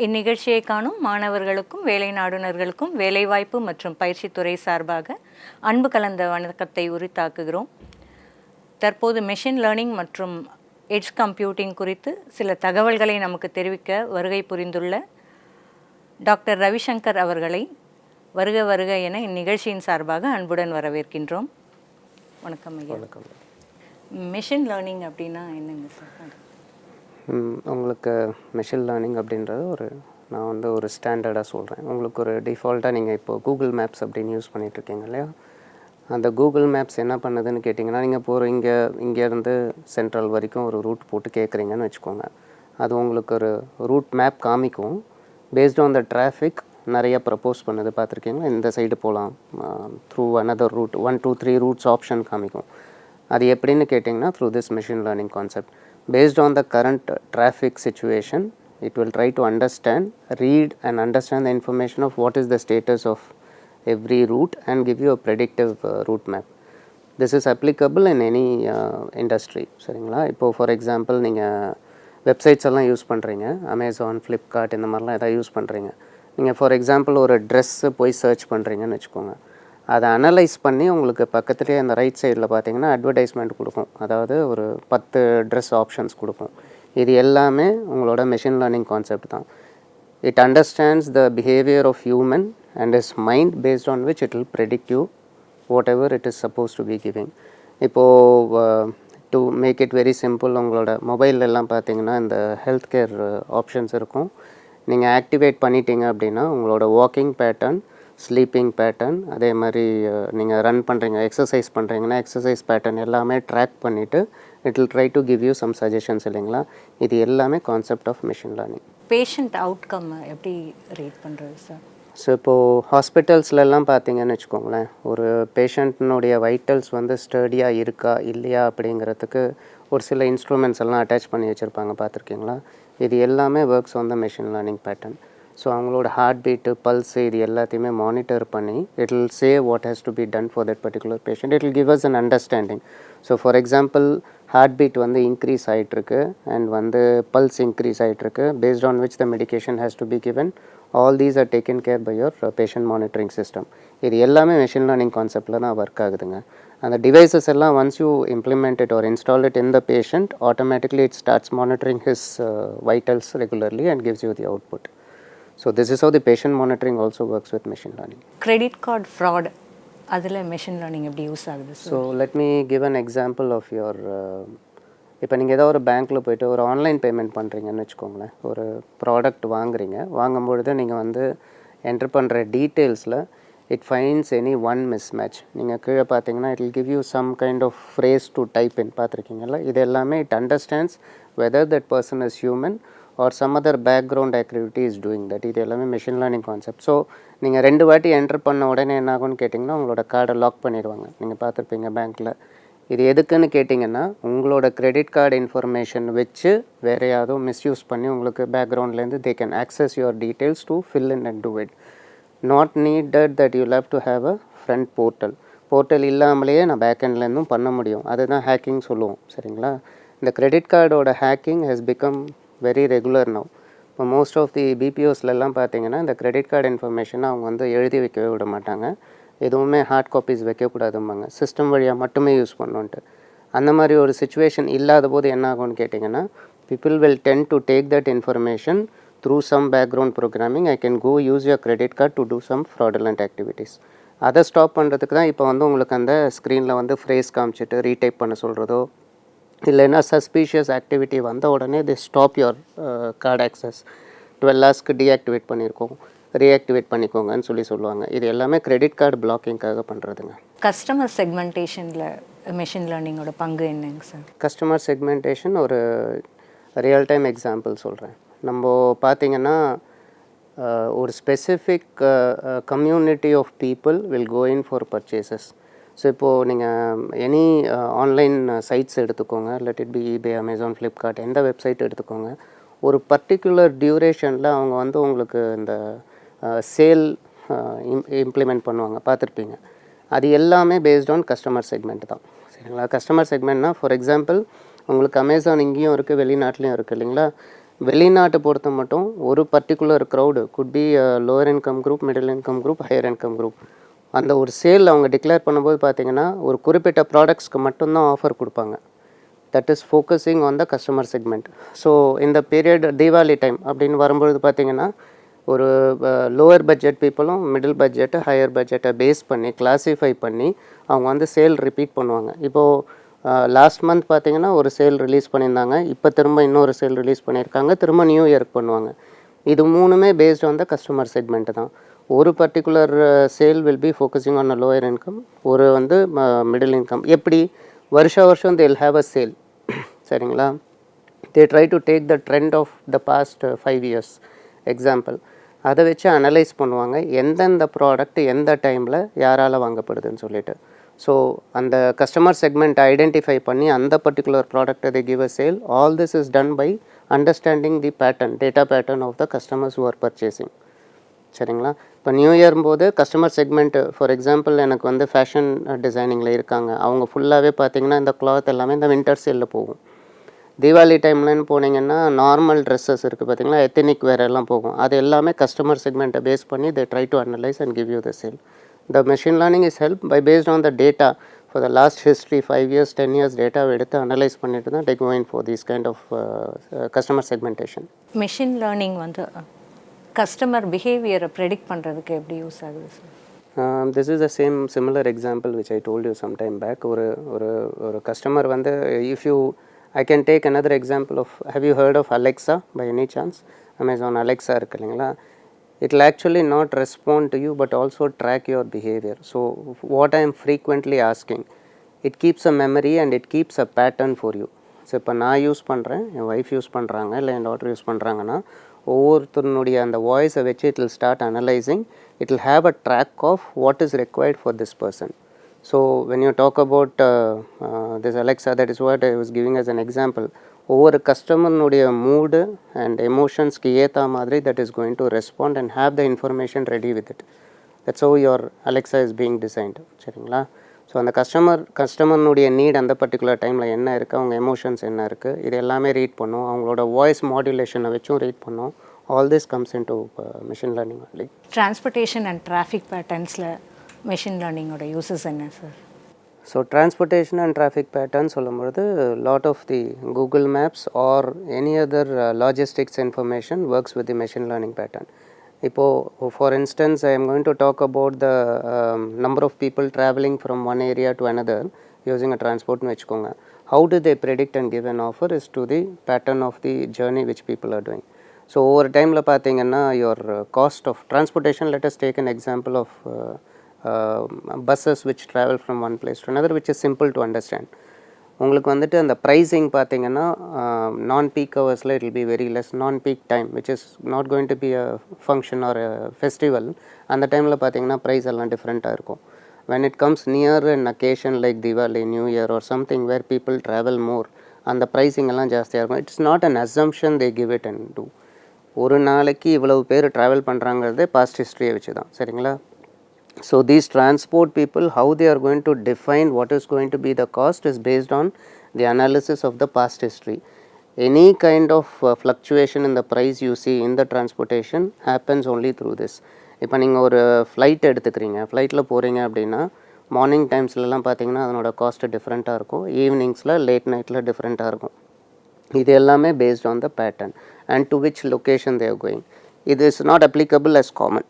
இந்நிகழ்ச்சியை காணும் மாணவர்களுக்கும் வேலை நாடுனர்களுக்கும் வேலைவாய்ப்பு மற்றும் பயிற்சித்துறை சார்பாக அன்பு கலந்த வணக்கத்தை உரித்தாக்குகிறோம். தற்போது மெஷின் லேர்னிங் மற்றும் எட்ஜ் கம்ப்யூட்டிங் குறித்து சில தகவல்களை நமக்கு தெரிவிக்க வருகை புரிந்துள்ள டாக்டர் ரவிசங்கர் அவர்களை வருக வருக என இந்நிகழ்ச்சியின் சார்பாக அன்புடன் வரவேற்கின்றோம். வணக்கம் ஐயா. வணக்கம். மெஷின் லேர்னிங் அப்படின்னா என்னங்க சார்? உங்களுக்கு மெஷின் லேர்னிங் அப்படின்றது நான் ஒரு ஸ்டாண்டர்டாக சொல்கிறேன். உங்களுக்கு ஒரு டிஃபால்ட்டாக நீங்கள் இப்போ கூகுள் மேப்ஸ் அப்படின்னு யூஸ் பண்ணிகிட்ருக்கீங்க இல்லையா? அந்த கூகுள் மேப்ஸ் என்ன பண்ணுதுன்னு கேட்டிங்கன்னா, நீங்கள் இங்கேருந்து சென்ட்ரல் வரைக்கும் ஒரு ரூட் போட்டு கேட்குறீங்கன்னு வச்சுக்கோங்க. அது உங்களுக்கு ஒரு ரூட் மேப் காமிக்கும். பேஸ்ட் ஆன் த டிராஃபிக் நிறைய ப்ரப்போஸ் பண்ணுது. பார்த்துருக்கீங்களா? இந்த சைடு போகலாம், through another route 1 2 3 routes option காமிக்கும். அது எப்படின்னு கேட்டிங்கன்னா, through this machine learning concept. Based on the current traffic situation, it will try to read and understand the information of what is the status of every route and give you a predictive route map. This is applicable in any industry. சரிங்களா? இப்போ for example நீங்கள் websites எல்லாம் use பண்ணுறீங்க, Amazon, Flipkart இந்த மாதிரிலாம் எதாவது use பண்ணுறீங்க. நீங்கள் ஃபார் எக்ஸாம்பிள் ஒரு ட்ரெஸ்ஸு போய் சர்ச் பண்ணுறீங்கன்னு வச்சுக்கோங்க. அதை அனலைஸ் பண்ணி உங்களுக்கு பக்கத்துலேயே அந்த ரைட் சைடில் பார்த்தீங்கன்னா அட்வர்டைஸ்மெண்ட் கொடுக்கும். அதாவது ஒரு 10 ட்ரெஸ் ஆப்ஷன்ஸ் கொடுக்கும். இது எல்லாமே உங்களோட மெஷின் லேர்னிங் கான்செப்ட் தான். It understands the behaviour of human and is mind based on which it will predict you whatever it is suppose to be giving. இப்போது to make it very simple, உங்களோட மொபைலெல்லாம் பார்த்தீங்கன்னா இந்த health care options இருக்கும். நீங்கள் activate பண்ணிட்டீங்க அப்படின்னா உங்களோட வாக்கிங் பேட்டர்ன், ஸ்லீப்பிங் பேட்டர்ன், அதே மாதிரி நீங்கள் ரன் பண்ணுறீங்க, எக்ஸசைஸ் பண்ணுறீங்கன்னா எக்ஸசைஸ் பேட்டர்ன் எல்லாமே ட்ராக் பண்ணிவிட்டு it will try to give you some suggestions இல்லைங்களா? இது எல்லாமே concept of machine learning. Patient outcome எப்படி ரேட் பண்ணுறது சார்? ஸோ இப்போது ஹாஸ்பிட்டல்ஸ்லாம் பார்த்தீங்கன்னு வச்சுக்கோங்களேன், ஒரு பேஷண்ட்னுடைய வைட்டல்ஸ் ஸ்டடியாக இருக்கா இல்லையா அப்படிங்கிறதுக்கு ஒரு சில இன்ஸ்ட்ருமெண்ட்ஸ் எல்லாம் அட்டாச் பண்ணி வச்சுருப்பாங்க. பார்த்துருக்கீங்களா? இது எல்லாமே works on the machine learning pattern. So அவங்களோட ஹார்ட் பீட்டு, பல்ஸு இது எல்லாத்தையுமே மானிட்டர் பண்ணி it will say what has to be done for that particular patient. It will give us an understanding. So for example heart beat increase ஆகிட்டுருக்கு and pulse increase ஆகிட்டுருக்கு. Based on which the medication has to be given. All these are taken care by your patient monitoring system. இது எல்லாமே machine learning கான்செப்டில் தான் work ஆகுதுங்க. அந்த devices எல்லாம் once you implement it or install it in the patient, automatically it starts monitoring his vitals regularly and gives you the output. So this is how the patient monitoring also works with machine learning. Credit card fraud, அதில் machine learning எப்படி use ஆகுது? So let me give an example of your இப்போ நீங்கள் ஏதாவது ஒரு பேங்க்கில் போய்ட்டு ஒரு ஆன்லைன் பேமெண்ட் பண்ணுறீங்கன்னு வச்சுக்கோங்களேன். ஒரு ப்ராடக்ட் வாங்கும்பொழுது நீங்கள் என்ட்ரு பண்ணுற டீட்டெயில்ஸில் it finds any one mismatch. நீங்கள் கீழே பார்த்தீங்கன்னா it will give you some kind of phrase to type in. பார்த்துருக்கீங்களா? இது எல்லாமே it understands whether that person is human or some other background activity is doing that. இது எல்லாமே machine learning concept. So நீங்கள் 2 வாட்டி என்ட்ரு பண்ண உடனே என்ன ஆகும்னு கேட்டிங்கன்னா உங்களோட கார்டை லாக் பண்ணிடுவாங்க. நீங்கள் பார்த்துருப்பீங்க பேங்க்கில். இது எதுக்குன்னு கேட்டிங்கன்னா உங்களோட கிரெடிட் கார்டு இன்ஃபர்மேஷன் வச்சு வேறு யாரும் மிஸ்யூஸ் பண்ணி உங்களுக்கு பேக்ரவுண்ட்லேருந்து they can access your details to fill in and do it. Not needed that you have to have a front portal இல்லாமலேயே நான் பேக்எண்ட்லேருந்தும் பண்ண முடியும். அதுதான் ஹேக்கிங் சொல்லுவோம். சரிங்களா? இந்த கிரெடிட் கார்டோட hacking has become very regular now. இப்போ மோஸ்ட் ஆஃப் தி பிபிஓஸ்லாம் பார்த்தீங்கன்னா இந்த கிரெடிட் கார்டு இன்ஃபர்மேஷனை அவங்க எழுதி வைக்கவே விட மாட்டாங்க. எதுவுமே ஹார்ட் காப்பீஸ் வைக்கக்கூடாதும்பாங்க. சிஸ்டம் வழியாக மட்டுமே யூஸ் பண்ணோன்ட்டு. அந்த மாதிரி ஒரு சுச்சுவேஷன் இல்லாத போது என்ன ஆகும்னு கேட்டிங்கன்னா people will tend to take that information through some background programming. I can go use your credit card to do some fraudulent activities. அதை ஸ்டாப் பண்ணுறதுக்கு தான் இப்போ உங்களுக்கு அந்த ஸ்க்ரீனில் ஃப்ரேஸ் காமிச்சிட்டு ரீடைப் பண்ண சொல்கிறதோ இல்லைன்னா சஸ்பீஷியஸ் ஆக்டிவிட்டி வந்த உடனே the stop your card access 12 ஹவர்ஸ்க்கு டீஆக்டிவேட் பண்ணியிருக்கோம், ரீஆக்டிவேட் பண்ணிக்கோங்கன்னு சொல்லுவாங்க. இது எல்லாமே கிரெடிட் கார்டு பிளாக்கிங்காக பண்ணுறதுங்க. கஸ்டமர் செக்மெண்டேஷனில் மெஷின் லேர்னிங்கோட பங்கு என்னங்க சார்? கஸ்டமர் செக்மெண்டேஷன் ஒரு ரியல் டைம் எக்ஸாம்பிள் சொல்கிறேன். நம்ம பார்த்திங்கன்னா ஒரு specific community of people will go in for purchases. So இப்போது நீங்கள் எனி ஆன்லைன் சைட்ஸ் எடுத்துக்கோங்க, let it be eBay, Amazon, Flipkart, எந்த வெப்சைட் எடுத்துக்கோங்க. ஒரு பர்டிகுலர் டியூரேஷனில் அவங்க உங்களுக்கு இந்த சேல் இம்ப்ளிமெண்ட் பண்ணுவாங்க. பார்த்துருப்பீங்க. அது எல்லாமே பேஸ்ட் ஆன் கஸ்டமர் செக்மெண்ட் தான். சரிங்களா? கஸ்டமர் செக்மெண்ட்னா ஃபார் எக்ஸாம்பிள் உங்களுக்கு அமேசான் இங்கேயும் இருக்குது, வெளிநாட்டிலையும் இருக்குது இல்லைங்களா? வெளிநாட்டை பொறுத்த மட்டும் ஒரு particular crowd could be lower income group, middle income group, higher income group. அந்த ஒரு சேல் அவங்க டிக்ளேர் பண்ணும்போது பார்த்தீங்கன்னா ஒரு குறிப்பிட்ட ப்ராடக்ட்ஸ்க்கு மட்டும்தான் ஆஃபர் கொடுப்பாங்க. That is focusing on the customer segment. So இந்த பீரியட் தீபாவளி டைம் அப்படின்னு வரும்பொழுது பார்த்தீங்கன்னா ஒரு லோவர் பட்ஜெட் பீப்புளும் மிடில் பட்ஜெட்டு ஹையர் பட்ஜெட்டை பேஸ் பண்ணி கிளாஸிஃபை பண்ணி அவங்க வந்து சேல் ரிப்பீட் பண்ணுவாங்க. இப்போது லாஸ்ட் மந்த் பார்த்தீங்கன்னா ஒரு சேல் ரிலீஸ் பண்ணியிருந்தாங்க. இப்போ திரும்ப இன்னொரு சேல் ரிலீஸ் பண்ணியிருக்காங்க. திரும்ப நியூ இயர்க்கு பண்ணுவாங்க. இது மூணுமே based on the customer segment தான். ஒரு particular sale will be focusing on a lower income, ஒரு வந்து மிடில் இன்கம். எப்படி வருஷம் they will have a sale. சரிங்களா? They try to take the trend of the past 5 years example. அதை வச்சு analyse பண்ணுவாங்க எந்தெந்த ப்ராடக்ட் எந்த டைமில் யாரால் வாங்கப்படுதுன்னு சொல்லிட்டு. ஸோ அந்த கஸ்டமர் செக்மெண்ட் ஐடென்டிஃபை பண்ணி அந்த பர்டிகுலர் ப்ராடக்ட்டை they give a sale. All this is done by understanding the pattern, data pattern of the customers who are purchasing. சரிங்களா? இப்போ நியூ இயர் போது கஸ்டமர் செக்மெண்ட் ஃபார் எக்ஸாம்பிள் எனக்கு வந்து fashion டிசைனிங்கில் இருக்காங்க. அவங்க ஃபுல்லாகவே பார்த்தீங்கன்னா இந்த கிளாத் எல்லாமே இந்த வின்டர் சேலில் போகும். தீபாவளி டைம்லன்னு போனீங்கன்னா நார்மல் ட்ரெஸ்ஸஸ் இருக்குது பார்த்தீங்களா, எத்தனிக் வேர் எல்லாம் போகும். அது எல்லாமே கஸ்டமர் செக்மெண்ட்டை பேஸ் பண்ணி தே try to analyse and give you the sale. The machine learning is helped by based on the data for the last history 5 years 10 years data எடுத்து அனலைஸ் பண்ணிட்டு தான் they going for these kind of customer segmentation. Machine learning வந்து customer பிஹேவியரை predict பண்ணுறதுக்கு எப்படி use ஆகுது sir? This is the similar example which I told you some time back. ஒரு customer வந்து if you I can take another example of, have you heard of Alexa by any chance? Amazon Alexa இருக்கு இல்லைங்களா? It will actually not respond to you but also track your behavior. So what I am frequently asking, it keeps a memory and it keeps a pattern for you. So இப்போ நான் use பண்ணுறேன், என் wife use பண்ணுறாங்க, இல்லை என் daughter use பண்ணுறாங்கன்னா ஒவ்வொருத்தருடைய அந்த வாய்ஸை வச்சு it will start analysing. It will have a track of what is required for this person. So when you talk about this Alexa, that is what I was giving as an example. ஒவ்வொரு கஸ்டமர்னுடைய mood and எமோஷன்ஸ்க்கு ஏற்ற மாதிரி that is going to respond and have the information ready with it. That's how your Alexa is being designed. சரிங்களா? So அந்த கஸ்டமர்னுடைய NEET அந்த particular டைமில் என்ன இருக்குது, அவங்க எமோஷன்ஸ் என்ன இருக்குது, இது எல்லாமே ரீட் பண்ணும். அவங்களோட வாய்ஸ் மாடுலேஷனை வச்சும் ரீட் பண்ணும். All this comes into machine learning only. Transportation and traffic பேட்டர்ன்ஸில் மிஷின் லேர்னிங்கோட யூசஸ் என்ன சார்? So transportation and traffic pattern சொல்லும்பொழுது lot of the Google Maps or any other logistics information works with the machine learning pattern. இப்போது for instance I am going to talk about the number of people travelling from one area to another using a டிரான்ஸ்போர்ட்னு வச்சுக்கோங்க. How do they predict and give an offer is to the pattern of the journey which people are doing. So ஒவ்வொரு டைமில் பார்த்தீங்கன்னா your cost of transportation, let us take an example of buses which travel from one place to another, which is simple to understand. உங்களுக்கு வந்துட்டு அந்த pricing பார்த்தீங்கன்னா non peak ஹவர்ஸில் it will be very less. Non peak time which is not going to be a function or a festival, அந்த டைமில் பார்த்தீங்கன்னா price எல்லாம் டிஃப்ரெண்ட்டாக இருக்கும். when it comes near an occasion like Diwali, New Year or something where people travel more, அந்த pricing எல்லாம் ஜாஸ்தியாக இருக்கும். It's not an assumption they give it and do. ஒரு நாளைக்கு இவ்வளவு பேர் ட்ராவல் பண்ணுறாங்கிறதே பாஸ்ட் ஹிஸ்ட்ரியை வச்சு தான். சரிங்களா? So these transport people, how they are going to define what is going to be the cost is based on the analysis of the past history. Any kind of fluctuation in the price you see in the transportation happens only through this. இப்போ நீங்கள் ஒரு flight எடுத்துக்கிறீங்க, ஃப்ளைட்டில் போகிறீங்க அப்படின்னா morning டைம்ஸ்லலாம் பார்த்தீங்கன்னா அதனோட cost டிஃப்ரெண்ட்டாக இருக்கும், ஈவினிங்ஸில் லேட் நைட்டில் டிஃப்ரெண்ட்டாக இருக்கும். இது எல்லாமே based on the pattern and to which location they are going. இது is not applicable as common.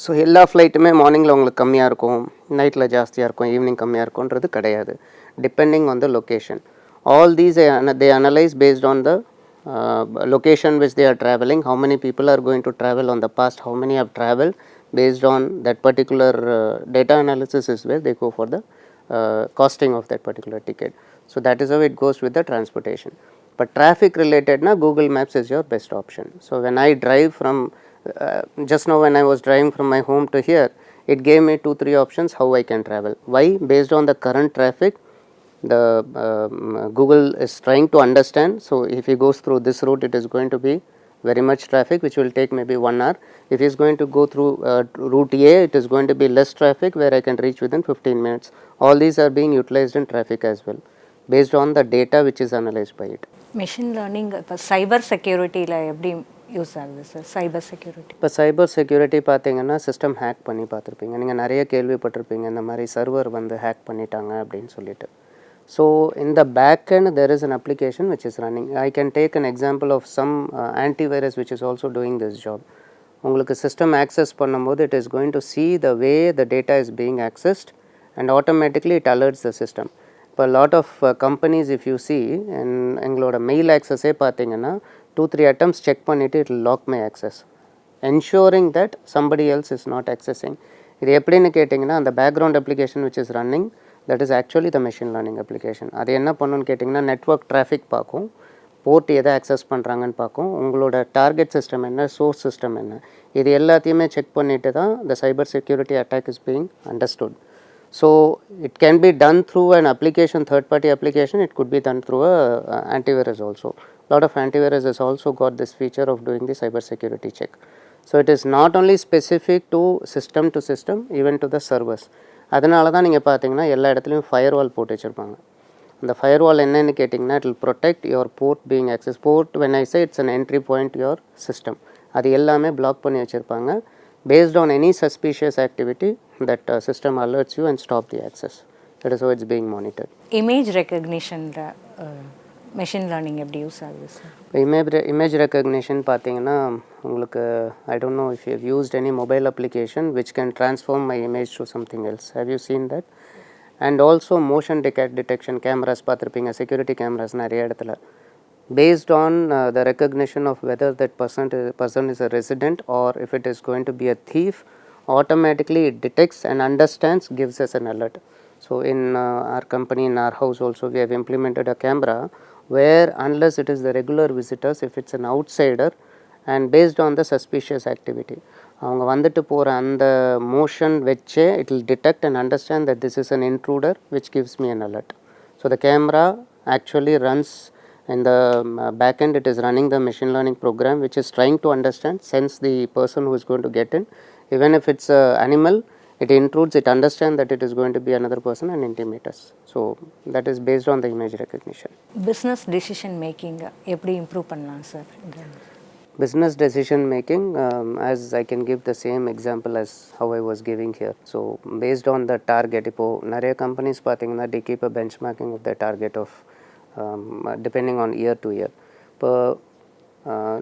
So எல்லா ஃப்ளைட்டுமே மார்னிங்கில் உங்களுக்கு கம்மியாக இருக்கும், நைட்டில் ஜாஸ்தியாக இருக்கும், ஈவினிங் கம்மியாக இருக்கும்ன்றது கிடையாது. Depending on the location. All these they analyse paste on the location which they are traveling, how many people are going to travel on the past, how many have traveled. Based on that particular data analysis is where they go for the costing of that particular ticket. So that is how it goes with the transportation. But traffic related na, Google Maps is your best option. So when I drive from just now when I was driving from my home to here, it gave me 2-3 options how I can travel. Why? Based on the current traffic, the Google is trying to understand. So if he goes through this route, it is going to be very much traffic which will take maybe 1 hour. If he is going to go through route A, it is going to be less traffic where I can reach within 15 minutes. All these are being utilized in traffic as well based on the data which is analyzed by it. Machine learning இப்போ சைபர் செக்யூரிட்டியில் எப்படி use ஆகுது sir? Cyber security இப்போ cyber security பார்த்தீங்கன்னா system hack பண்ணி பார்த்துருப்பீங்க. நீங்கள் நிறைய கேள்விப்பட்டிருப்பீங்க இந்த மாதிரி சர்வர் வந்து ஹேக் பண்ணிட்டாங்க அப்படின்னு சொல்லிட்டு. ஸோ இந்த back end there is an application which is running. I can take an example of some antivirus which is also doing this job. உங்களுக்கு சிஸ்டம் ஆக்சஸ் பண்ணும்போது it is going to see the way the data is being accessed and automatically it alerts the system. இப்போ lot of companies if you see எங்களோட mail ஆக்சஸே பார்த்தீங்கன்னா 2-3 attempts check பண்ணிவிட்டு it will lock my access, ensuring that somebody else is not accessing. இது எப்படின்னு கேட்டிங்கன்னா அந்த background application which is running, that is actually the machine learning application. அது என்ன பண்ணுன்னு கேட்டிங்கன்னா நெட்வொர்க் டிராஃபிக் பார்க்கும், போர்ட் எதை ஆக்சஸ் பண்ணுறாங்கன்னு பார்க்கும், உங்களோட டார்கெட் சிஸ்டம் என்ன, சோர்ஸ் சிஸ்டம் என்ன, இது எல்லாத்தையுமே செக் பண்ணிவிட்டு தான் the cyber security attack is being understood. So it can be done through an application, third party application. It could be done through a antivirus also. Lot of antivirus has also got this feature of doing the cyber security check. So it is not only specific to system, even to the servers. அதனால தான் நீங்கள் பார்த்தீங்கன்னா எல்லா இடத்துலையும் firewall போட்டு வச்சுருப்பாங்க. அந்த firewall என்னென்னு கேட்டிங்கன்னா it will protect your port being accessed. Port when I say it's an entry point your system. அது எல்லாமே பிளாக் பண்ணி வச்சுருப்பாங்க. Based on any suspicious activity, that system alerts you and stop the access. That is how it's being monitored. Image ரெக்கக்னிஷனில் machine learning எப்படி use ஆகுது சார்? Image recognition பார்த்தீங்கன்னா உங்களுக்கு I don't know if you have used any mobile application which can transform my image to something else. Have you seen that? And also motion detection cameras பார்த்துருப்பீங்க, security cameras நிறைய இடத்துல. Based on the recognition of whether that person is a resident or if it is going to be a thief, automatically it detects and understands, gives us an alert. So in our company, in our house also, we have implemented a camera where unless it is the regular visitors, if it's an outsider and based on the suspicious activity, அவங்க வந்துட்டு போகிற அந்த motion வச்சே it will detect and understand that this is an intruder, which gives me an alert. So the camera actually runs in the back end, it is running the machine learning program which is trying to understand, sense the person who is going to get in. Even if it's an animal, it intrudes, it understands that it is going to be another person and intimate us. So that is based on the image recognition. Business decision making எப்படி improve பண்ணலாம் sir? Business decision making, as I can give the same example as how I was giving here. So based on the target, இப்போ நிறைய companies பார்த்தீங்கன்னா they keep a benchmarking of the target of depending on year to year.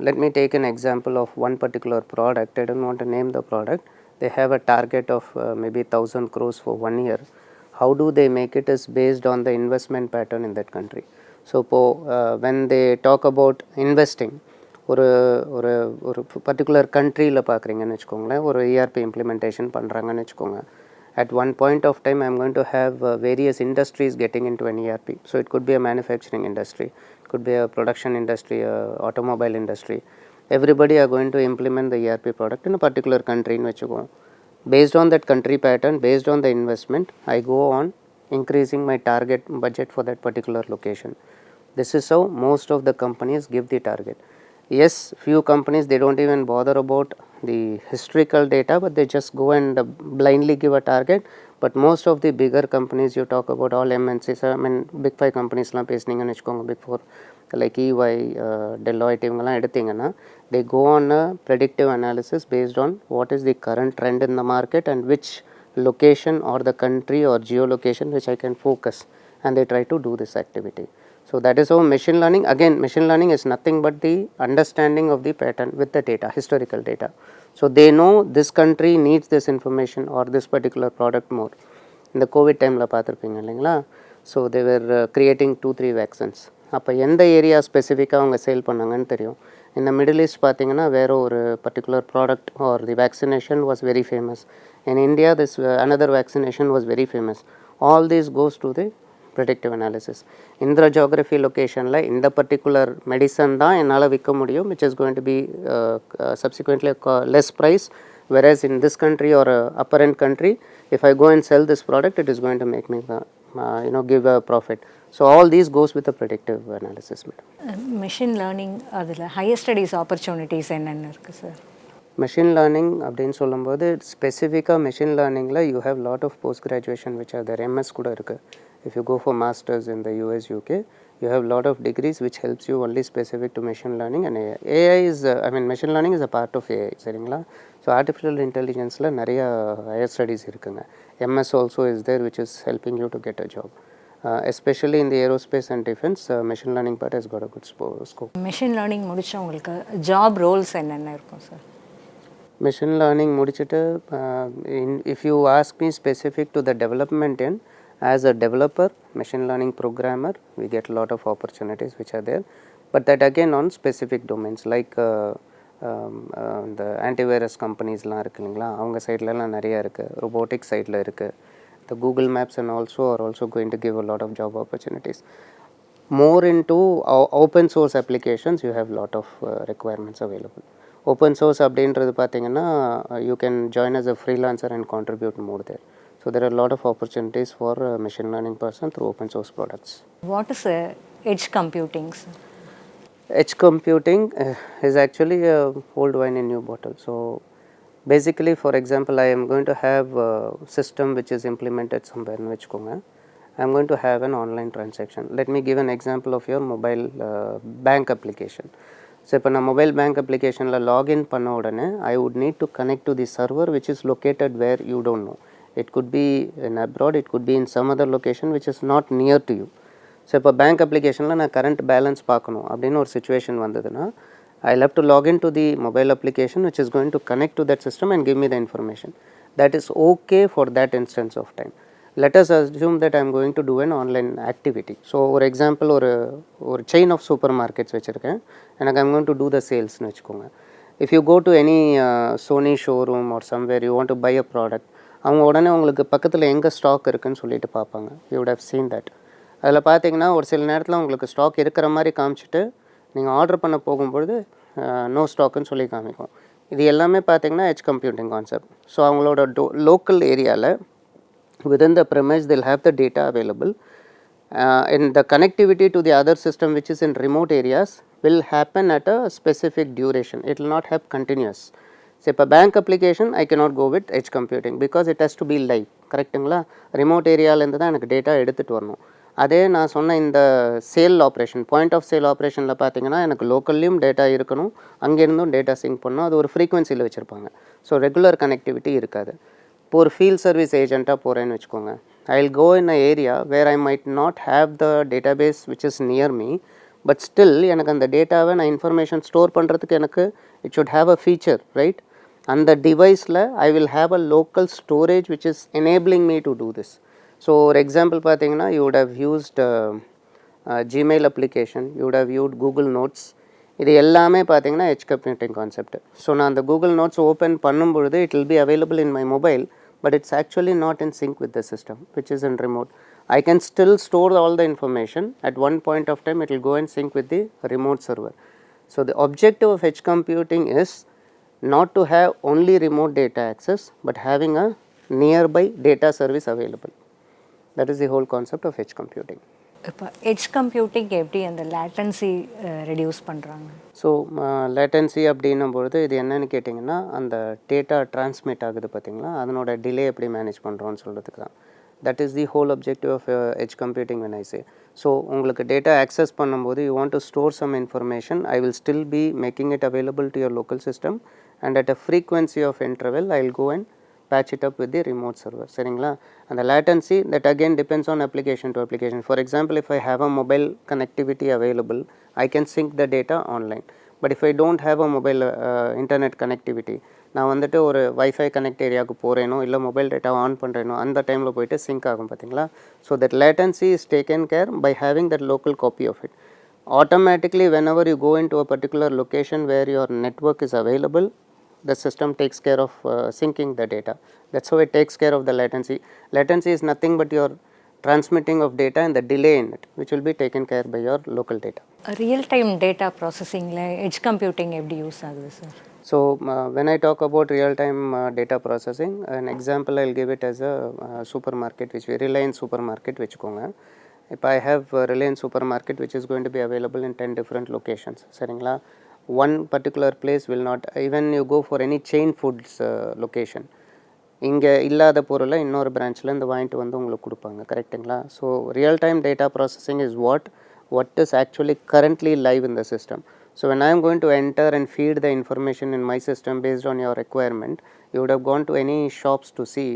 Let me take an example of one particular product. I don't want to name the product. They have a target of maybe 1,000 crores for 1 year. How do they make it is based on the investment pattern in that country. So when they talk about investing, ஒரு ஒரு ஒரு particular கண்ட்ரியில் பார்க்குறீங்கன்னு வச்சுக்கோங்களேன், ஒரு ERP implementation பண்ணுறாங்கன்னு வச்சுக்கோங்க. At one point of time, I am going to have various industries getting into an ERP. So it could be a manufacturing industry, it could be a production industry, a automobile industry. Everybody are going to implement the ERP product in a particular country in which you go. Based on that country pattern, based on the investment, I go on increasing my target budget for that particular location. This is how most of the companies give the target. Yes, few companies they don't even bother about the historical data, but they just go and blindly give a target. But most of the bigger companies, you talk about all MNCs, I mean big 5 companies லாம் பேசுனீங்கன்னு வச்சுக்கோங்க, big 4 like EY, Deloitte இவங்கெல்லாம் எடுத்தீங்கன்னா they go on a predictive analysis based on what is the current trend in the market and which location or the country or geolocation which I can focus, and they try to do this activity. So that is how machine learning, again machine learning is nothing but the understanding of the pattern with the data, historical data. So they know this country needs this information or this particular product more. In the COVID time la பார்த்துருப்பீங்க இல்லைங்களா, so they were creating 2-3 vaccines. அப்போ எந்த area ஸ்பெசிஃபிக்காக அவங்க sale பண்ணாங்கன்னு தெரியும். இந்த middle east பார்த்தீங்கன்னா வேறு ஒரு particular product or the vaccination was very famous. In India this another vaccination was very famous. All this goes to the predictive analysis. இந்த ஜியோகிராஃபி லொக்கேஷனில் இந்த பர்டிகுலர் மெடிசன் தான் என்னால் விற்க முடியும், which is going to be subsequently less price, whereas in this country or upper end country, if I go and sell this product, it is going to make me give a profit. So all these goes with the predictive analysis. Machine learning அதில் higher studies opportunities என்னென்ன இருக்குது சார்? Machine learning அப்படின்னு சொல்லும்போது ஸ்பெசிஃபிக்காக machine லேர்னிங்கில் you have lot of post graduation which are there MS கூட இருக்குது. If you go for masters in the US UK you have lot of degrees which helps you only specific to machine learning and AI. AI is machine learning is a part of AI சரிங்களா. So artificial இன்டெலிஜென்ஸில் நிறைய higher studies இருக்குங்க. MS also is there which is helping you to get a job. Especially in the aerospace and defense, machine learning part has got a good scope. Machine learning முடிச்சா உங்களுக்கு job Rolle's என்னென்ன இருக்கும் sir? Machine learning முடிச்சிட்டு if you ask me specific to the development end, as a developer, machine learning programmer, we get a lot of opportunities which are there, but that again on specific domains like the antivirus companies லாம் இருக்கு இல்லைங்களா, அவங்க சைட்லலாம் நிறையா இருக்குது. robotic சைடில் இருக்குது. The Google Maps and also are also going to give a lot of job opportunities. More into open source applications, you have lot of requirements available. Open source அப்படின்றது பார்த்தீங்கன்னா you can join as a freelancer and contribute more there. So there are a lot of opportunities for machine learning person through open source products. What is edge computing, sir? Edge computing is actually a old wine in new bottle. So basically, for example, I am going to have a system which is implemented somewhere in which I am going to have an online transaction. Let me give an example of your mobile bank application. So இப்போ நான் mobile bank applicationல login பண்ண உடனே I would need to connect to the server which is located where you don't know. It could be in abroad, it could be in some other location which is not near to you. So இப்போ bank அப்ளிகேஷனில் நான் current balance பார்க்கணும் அப்படின்னு ஒரு situation வந்ததுன்னா I'll have to log in to the mobile application which is going to connect to that system and give me the information. That is okay for that instance of time. Let us assume that I am going to do an online activity. So ஒரு example ஒரு chain of super markets வச்சுருக்கேன், எனக்கு I am going to do the salesனு வச்சுக்கோங்க. If you go to any Sony showroom or somewhere you want to buy a product, அவங்க உடனே உங்களுக்கு பக்கத்தில் எங்கே ஸ்டாக் இருக்குதுன்னு சொல்லிட்டு பார்ப்பாங்க. You would have seen that. அதில் பார்த்தீங்கன்னா ஒரு சில நேரத்தில் உங்களுக்கு ஸ்டாக் இருக்கிற மாதிரி காமிச்சிட்டு நீங்கள் ஆர்டர் பண்ண போகும்பொழுது நோ ஸ்டாக்குன்னு சொல்லி காமிக்கும். இது எல்லாமே பார்த்தீங்கன்னா எட்ஜ் கம்ப்யூட்டிங் கான்செப்ட். ஸோ அவங்களோட லோக்கல் ஏரியாவில் within the premise they'll have the data available and the connectivity to the other system which is in remote areas will happen at a specific duration. It will not have continuous. So இப்போ bank application I cannot go with edge computing because it has to be live. கரெக்டுங்களா? Remote ஏரியாவிலேருந்து தான் எனக்கு data எடுத்துகிட்டு வரணும். அதே நான் சொன்ன இந்த sale operation, point of sale ஆப்ரேஷனில் பார்த்தீங்கன்னா எனக்கு லோக்கல்லையும் டேட்டா இருக்கணும், அங்கேருந்தும் டேட்டா சிங்க் பண்ணணும். அது ஒரு ஃப்ரீக்வன்சியில் வச்சுருப்பாங்க. ஸோ ரெகுலர் கனெக்டிவிட்டி இருக்காது. இப்போ ஒரு ஃபீல்ட் சர்வீஸ் ஏஜெண்ட்டாக போகிறேன்னு வச்சுக்கோங்க. I will go in a area where I might not have the database which is near me, but still எனக்கு அந்த டேட்டாவை நான் இன்ஃபர்மேஷன் ஸ்டோர் பண்ணுறதுக்கு எனக்கு it should have a feature, right? அந்த டிவைஸில் I will have a local storage which is enabling me to do this. So ஒரு example பார்த்தீங்கன்னா you would have used Gmail application, you would have used Google Notes. இது எல்லாமே பார்த்தீங்கன்னா edge computing concept. So நான் அந்த Google notes open பண்ணும்பொழுது it will be available in my mobile, but it's actually not in sync with the system which is in remote. I can still store all the information. At one point of time it will go and sync with the remote server. So the objective of edge computing is not to have only remote data access but having a nearby data service available. That is the whole concept of edge computing. இப்போ edge computing எப்படி அந்த latency reduce பண்ணுறாங்க? So latency அப்படின்னும்பொழுது இது என்னன்னு கேட்டிங்கன்னா அந்த data transmit ஆகுது பார்த்திங்களா, அதனோட டிலே எப்படி மேனேஜ் பண்ணுறோன்னு சொல்கிறதுக்கு தான். That is the whole objective of edge computing when I say. So உங்களுக்கு டேட்டா ஆக்சஸ் பண்ணும்போது you want to store some information, I will still be making it available to your local system and at a frequency of interval I will go and patch it up with the remote server. சரிங்களா? And the latency that again depends on application to application. For example, if I have a mobile connectivity available, I can sync the data online. But if I don't have a mobile internet connectivity, நான் வந்துட்டு ஒரு wifi connect ஏரியாவுக்கு போகிறேனோ இல்லை mobile data on பண்ணுறேனோ அந்த டைமில் போய்ட்டு sync ஆகும் பார்த்தீங்களா. So that latency is taken care by having that local copy of it. Automatically whenever you go into a particular location where your network is available, the system takes care of syncing the data. That's how it takes care of the latency. Latency is nothing but your transmitting of data and the delay in it, which will be taken care by your local data. Real time data ப்ராசஸிங்கில் edge computing எப்படி use ஆகுது சார்? So when I talk about real time data processing, an example I'll give it as a supermarket, which we Reliance supermarket வச்சுக்கோங்க. If I have Reliance supermarket which is going to be available in 10 different locations, சரிங்களா? one particular place will not, even you go for any chain foods location, இங்கே இல்லாத பொருளை இன்னொரு பிரான்ச்சில் இந்த வாங்கிட்டு வந்து உங்களுக்கு கொடுப்பாங்க, கரெக்டுங்களா? So real time data processing is what is actually currently live in the system. So when I am going to enter and feed the information in my system based on your requirement, you would have gone to any shops to see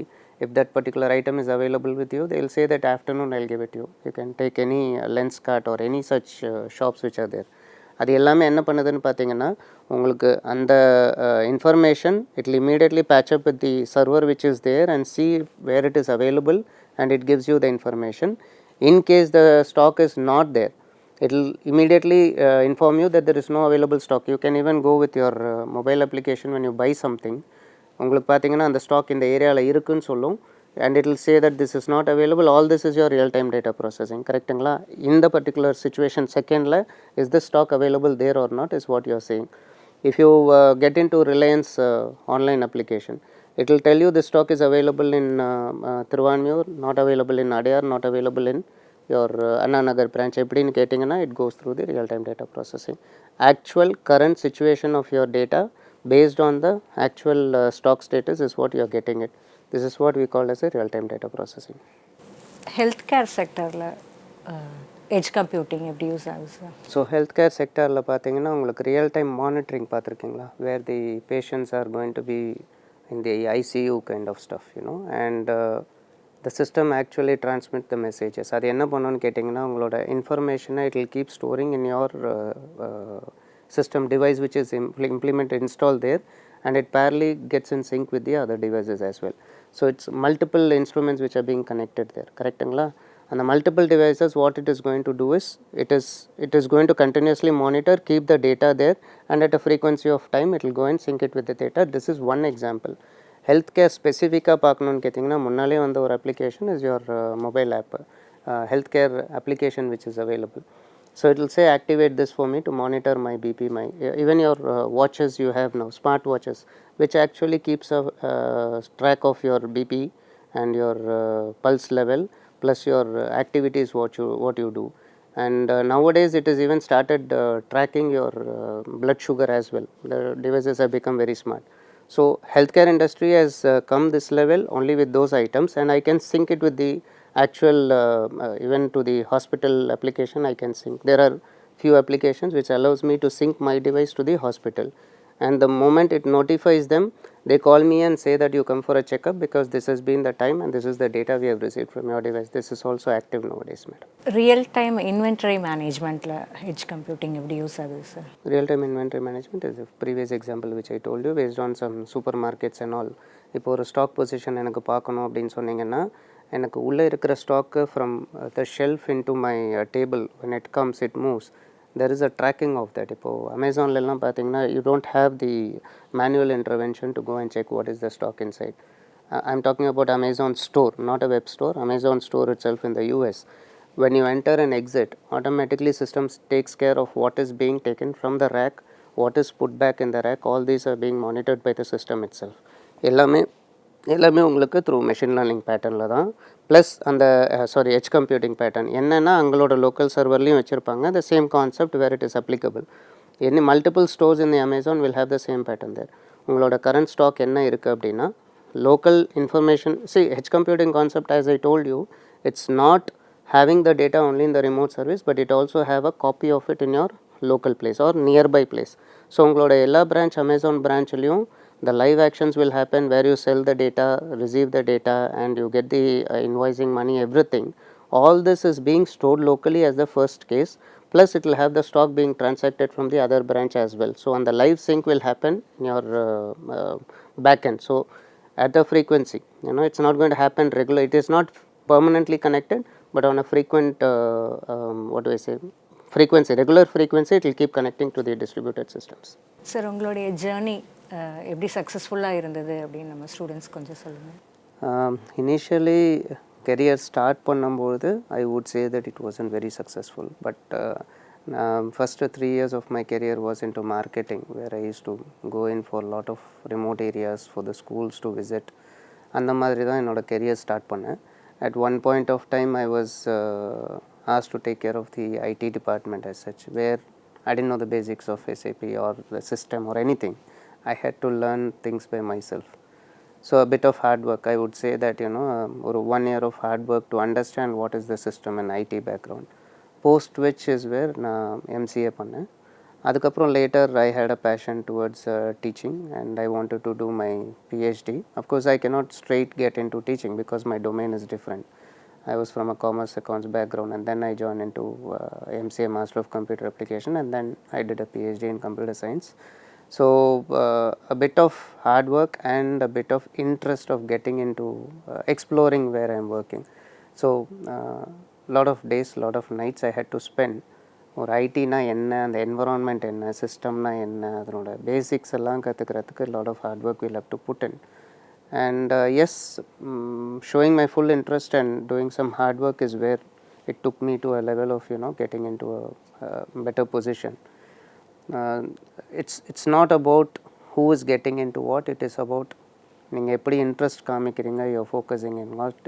if that particular item is available with you. They will say that afternoon I will give it to you. You can take any lens cart or any such shops which are there. அது எல்லாமே என்ன பண்ணுதுன்னு பார்த்தீங்கன்னா, உங்களுக்கு அந்த information it will immediately patch up with the server which is there and see where it is available, and it gives you the information. In case the stock is not there, it will immediately inform you that there is no available stock. You can even go with your mobile application when you buy something. உங்களுக்கு பார்த்தீங்கன்னா அந்த stock இந்த ஏரியாவில் இருக்குன்னு சொல்லும், and it will say that this is not available. All this is your real time data processing, கரெக்டுங்களா? இந்த particular situation செகண்டில் is the stock available there or not is what you are saying. If you get into Reliance online application, it will tell you the stock is available in Thiruvanmiyur, not available in Adyar, not available in your Anna Nagar branch. எப்படின்னு கேட்டிங்கன்னா it goes through the real time data processing. Actual current situation of your data based on the actual stock status is what you are getting it. This is what we call as a real time data processing. Health care செக்டரில் edge computing எப்படி use ஆகுது சார்? So health care செக்டரில் பார்த்தீங்கன்னா உங்களுக்கு real time monitoring பார்த்துருக்கீங்களா, where the patients are going to be in the ICU kind of stuff you know, and the system actually transmit the messages. அது என்ன பண்ணணும்னு கேட்டிங்கன்னா, உங்களோட இன்ஃபர்மேஷனை it will keep storing in your system device which is implemented installed there, and it parallelly gets in sync with the other devices as well. So it's multiple instruments which are being connected there, correctங்களா? And the multiple devices, what it is going to do is it is going to continuously monitor, keep the data there, and at a frequency of time it will go and sync it with the data. This is one example. Health care ஸ்பெசிஃபிக்காக பார்க்கணுன்னு கேட்டிங்கன்னா, முன்னாலே வந்த ஒரு application is your mobile app, health care application which is available. So it will say activate this for me to monitor my BP, my even your watches you have now, smart watches, which actually keeps a track of your BP and your pulse level plus your activities what you do. And nowadays it is even started tracking your blood sugar as well. The devices have become very smart. So healthcare industry has come this level only with those items, and I can sync it with the actual even to the hospital application I can sync. There are few applications which allows me to sync my device to the hospital, and the moment it notifies them, they call me and say that you come for a checkup because this has been the time and this is the data we have received from your device. This is also active nowadays, madam. Real time inventory மேனேஜ்மெண்ட்டில் edge computing எப்படி use ஆகுது சார்? Real time inventory management is the previous example which I told you based on some supermarkets and all. இப்போ ஒரு stock position எனக்கு பார்க்கணும் அப்படின்னு சொன்னீங்கன்னா, எனக்கு உள்ளே இருக்கிற stock from the shelf in to my table when it comes it moves, there is a tracking of that. இப்போது அமேசான்லாம் பார்த்தீங்கன்னா, you don't have the manual intervention to go and check what is the stock inside. I'm talking about Amazon store, not a web store, Amazon store itself in the US. When you enter and exit, automatically systems takes care of what is being taken from the rack, what is put back in the rack. All these are being monitored by the system itself. எல்லாமே உங்களுக்கு through machine learning பேட்டர்னில் தான், plus அந்த edge computing pattern என்னென்னா அவங்களோட local சர்வர்லேயும் வச்சுருப்பாங்க. The same concept where it is applicable. Any multiple stores in the Amazon will have the same pattern there. உங்களோட கரண்ட் ஸ்டாக் என்ன இருக்குது அப்படின்னா, local information. See, edge computing concept, as I told you, it's not having the data only in the remote service, but it also have a copy of it in your local place or nearby place. So உங்களோட எல்லா branch Amazon branchலையும் the live actions will happen where you sell the data, receive the data, and you get the invoicing money, everything. All this is being stored locally as the first case, plus it will have the stock being transacted from the other branch as well. So on the live sync will happen in your backend. So at the frequency, it's not going to happen regular. It is not permanently connected, but on a frequent frequency, regular frequency, it will keep connecting to the distributed systems. Sir, உங்களுடைய journey எப்படி சக்ஸஸ்ஃபுல்லாக இருந்தது அப்படின்னு நம்ம students கொஞ்சம் சொல்லுங்கள். Initially career start பண்ணும்போது I would say that it wasn't very successful, but first 3 years of my career was into marketing, where I used to go in for a lot of remote areas for the schools to visit. அந்த மாதிரி தான் என்னோட career start பண்ணேன். At one point of time I was asked to take care of the IT department as such, where I didn't know the basics of SAP or the system or anything. I had to learn things by myself. So a bit of hard work, I would say that, or 1 year of hard work to understand what is the system and IT background. Post which is where நான் MCA பண்ணேன். அதுக்கப்புறம் later I had a passion towards teaching and I wanted to do my PhD. Of course I cannot straight get into teaching because my domain is different. I was from a commerce accounts background and then I joined into MCA Master of Computer Application and then I did a PhD in computer science. So a bit of hard work and a bit of interest of getting into exploring where I am working. So lot of days, lot of nights I had to spend. ஒரு ஐடினா என்ன, அந்த environment என்ன, சிஸ்டம்னா என்ன, அதனோட basics எல்லாம் கற்றுக்கிறதுக்கு lot of hard work will have to put in. And yes, showing my full interest and doing some hard work is where it took me to a level of getting into a better position. It's not about who is getting into what, it is about நீங்கள் எப்படி interest காமிக்கிறீங்க, you're focusing in what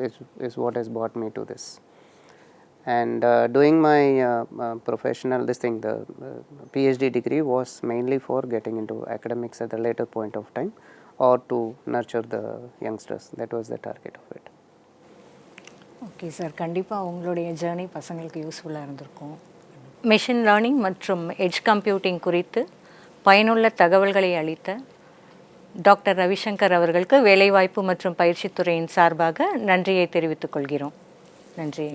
is what has brought me to this. And doing my professional the PhD degree was mainly for getting into academics at a later point of time or to nurture the youngsters. That was the target of it. Okay sir, கண்டிப்பாக உங்களுடைய journey பசங்களுக்கு யூஸ்ஃபுல்லாக இருந்திருக்கும். Machine learning மற்றும் edge computing குறித்து பயனுள்ள தகவல்களை அளித்த டாக்டர் ரவிசங்கர் அவர்களுக்கு வேலைவாய்ப்பு மற்றும் பயிற்சித்துறையின் சார்பாக நன்றியை தெரிவித்துக் கொள்கிறோம். நன்றி.